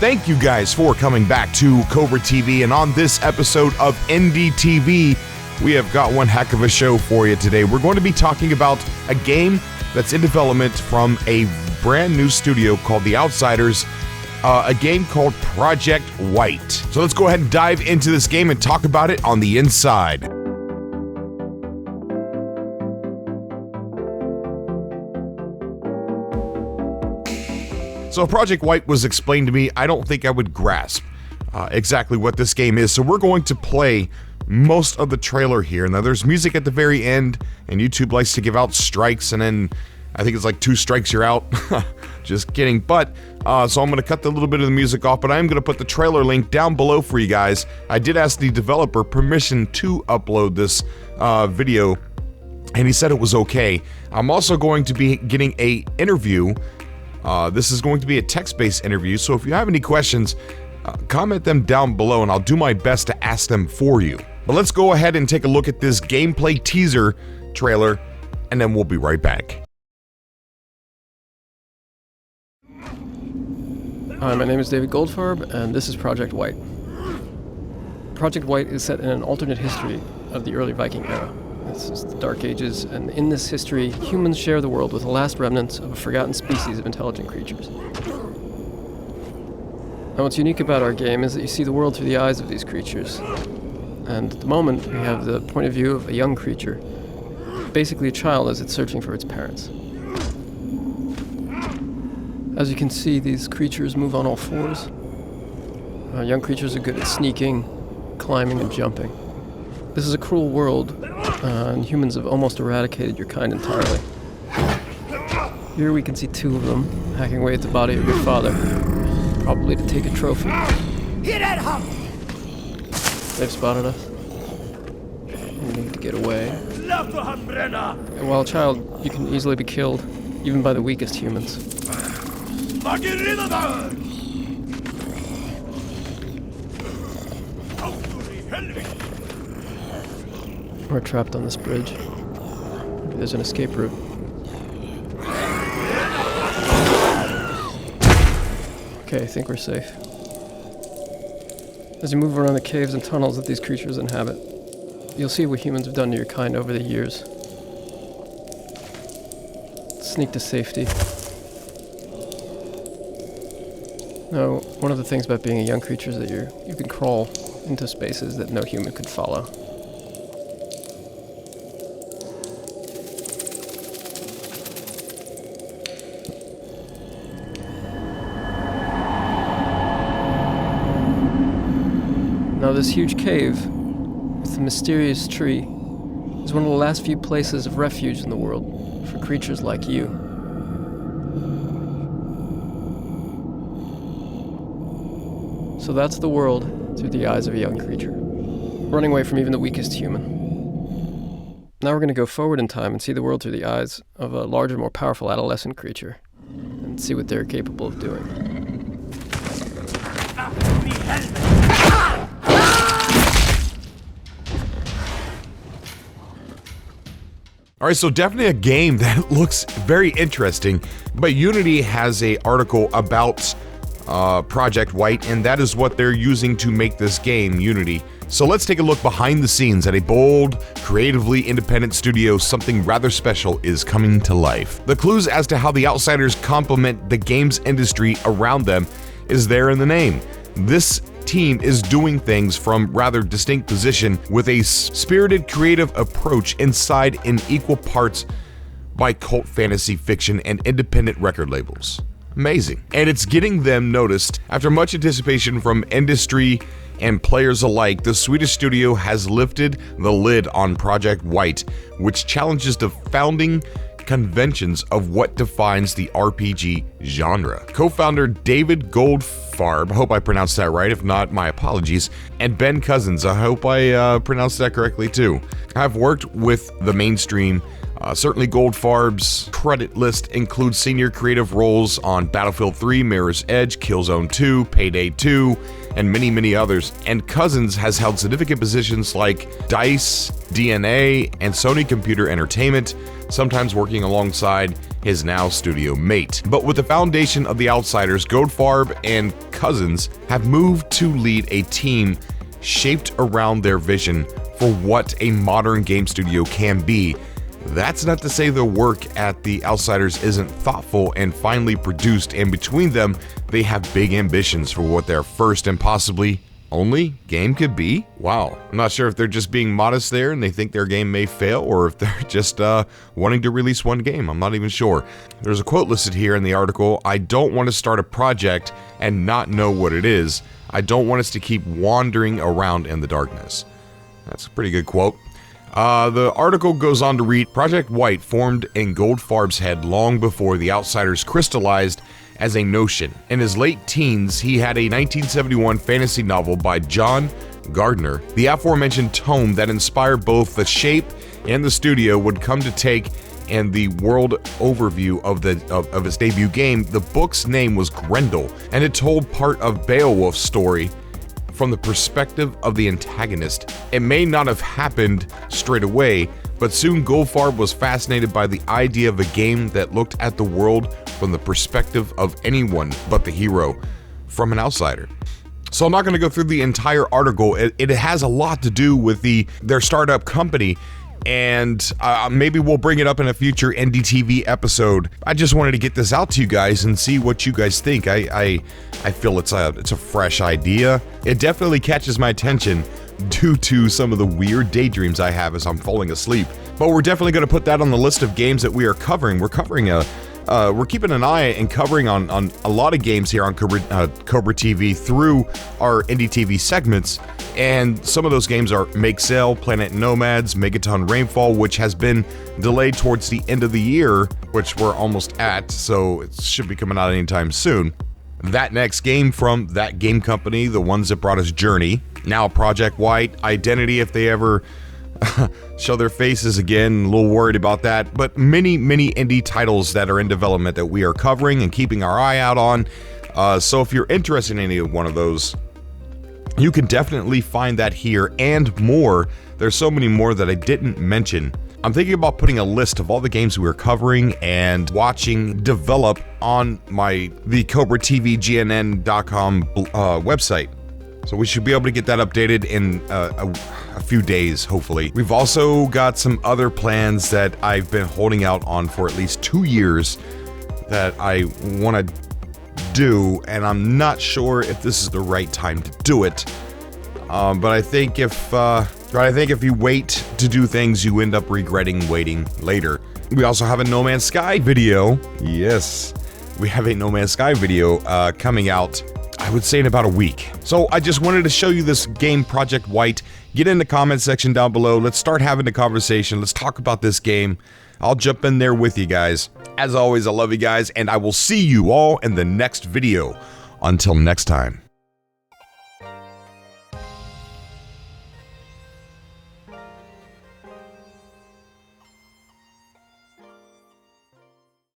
Thank you guys for coming back to Cobra TV, and on this episode of NDTV, we have got one heck of a show for you today. We're going to be talking about a game that's in development from a brand new studio called The Outsiders, a game called Project Wight. So let's go ahead and dive into this game and talk about it on the inside. So if Project Wight was explained to me, I don't think I would grasp exactly what this game is. So we're going to play most of the trailer here. Now there's music at the very end, and YouTube likes to give out strikes, and then I think it's like 2 strikes you're out. Just kidding. But so I'm going to cut the little bit of the music off, but I'm going to put the trailer link down below for you guys. I did ask the developer permission to upload this video, and he said it was okay. I'm also going to be getting an interview. This is going to be a text-based interview, so if you have any questions, comment them down below and I'll do my best to ask them for you. But let's go ahead and take a look at this gameplay teaser trailer, and then we'll be right back. Hi, my name is David Goldfarb, and this is Project Wight. Project Wight is set in an alternate history of the early Viking era. This is the Dark Ages, and in this history, humans share the world with the last remnants of a forgotten species of intelligent creatures. Now, what's unique about our game is that you see the world through the eyes of these creatures. And at the moment, we have the point of view of a young creature, basically a child as it's searching for its parents. As you can see, these creatures move on all fours. Young creatures are good at sneaking, climbing, and jumping. This is a cruel world, and humans have almost eradicated your kind entirely. Here we can see 2 of them hacking away at the body of your father, probably to take a trophy. They've spotted us. We need to get away. And while a child, you can easily be killed, even by the weakest humans. We're trapped on this bridge. Maybe there's an escape route. Okay, I think we're safe. As you move around the caves and tunnels that these creatures inhabit, you'll see what humans have done to your kind over the years. Sneak to safety. Now, one of the things about being a young creature is that you can crawl into spaces that no human could follow. Now, this huge cave with the mysterious tree is one of the last few places of refuge in the world for creatures like you. So that's the world through the eyes of a young creature, running away from even the weakest human. Now we're going to go forward in time and see the world through the eyes of a larger, more powerful adolescent creature, and see what they're capable of doing. Alright, so definitely a game that looks very interesting, but Unity has an article about Project Wight, and that is what they're using to make this game, Unity. So let's take a look behind the scenes at a bold, creatively independent studio. Something rather special is coming to life. The clues as to how the Outsiders complement the games industry around them is there in the name. This team is doing things from rather distinct position with a spirited creative approach inside in equal parts by cult fantasy fiction and independent record labels. Amazing. And it's getting them noticed. After much anticipation from industry and players alike, the Swedish studio has lifted the lid on Project Wight, which challenges the founding conventions of what defines the RPG genre. Co-founder David Goldfarb, I hope I pronounced that right, if not, my apologies, and Ben Cousins, I hope I pronounced that correctly too, have worked with the mainstream. Certainly Goldfarb's credit list includes senior creative roles on Battlefield 3, Mirror's Edge, Killzone 2, Payday 2, and many, many others. And Cousins has held significant positions like DICE, DNA, and Sony Computer Entertainment. sometimes working alongside his now studio mate. But with the foundation of the Outsiders, Goldfarb and Cousins have moved to lead a team shaped around their vision for what a modern game studio can be. That's not to say the work at the Outsiders isn't thoughtful and finely produced, and between them, they have big ambitions for what their first and possibly only game could be. Wow. I'm not sure if they're just being modest there and they think their game may fail, or if they're just wanting to release one game. I'm not even sure. There's a quote listed here in the article: "I don't want to start a project and not know what it is. I don't want us to keep wandering around in the darkness." That's a pretty good quote. The article goes on to read, Project Wight formed in Goldfarb's head long before the Outsiders crystallized as a notion. In his late teens, he had a 1971 fantasy novel by John Gardner. The aforementioned tome that inspired both the shape and the studio would come to take in the world overview of his debut game. The book's name was Grendel, and it told part of Beowulf's story from the perspective of the antagonist. It may not have happened straight away, but soon Goldfarb was fascinated by the idea of a game that looked at the world from the perspective of anyone but the hero, from an outsider. So I'm not going to go through the entire article. It has a lot to do with their startup company, and maybe we'll bring it up in a future NDTV episode. I just wanted to get this out to you guys and see what you guys think. I feel it's a fresh idea. It definitely catches my attention due to some of the weird daydreams I have as I'm falling asleep. But we're definitely going to put that on the list of games that we are covering. We're keeping an eye and covering on a lot of games here on Cobra TV through our NDTV segments, and some of those games are Make Sail, Planet Nomads, Megaton Rainfall, which has been delayed towards the end of the year, which we're almost at, so it should be coming out anytime soon. That next game from that game company, the ones that brought us Journey, now Project Wight, Identity if they ever show their faces again, a little worried about that, but many indie titles that are in development that we are covering and keeping our eye out on. So if you're interested in any one of those, you can definitely find that here and more. There's so many more that I didn't mention. I'm thinking about putting a list of all the games we're covering and watching develop on the CobraTVGNN.com website. So we should be able to get that updated in a few days, hopefully. We've also got some other plans that I've been holding out on for at least 2 years that I want to do, and I'm not sure if this is the right time to do it. But I think if you wait to do things, you end up regretting waiting later. We also have a No Man's Sky video. Yes, we have a No Man's Sky video coming out, I would say, in about a week. So I just wanted to show you this game, Project Wight. Get in the comment section down below. Let's start having a conversation. Let's talk about this game. I'll jump in there with you guys. As always, I love you guys, and I will see you all in the next video. Until next time.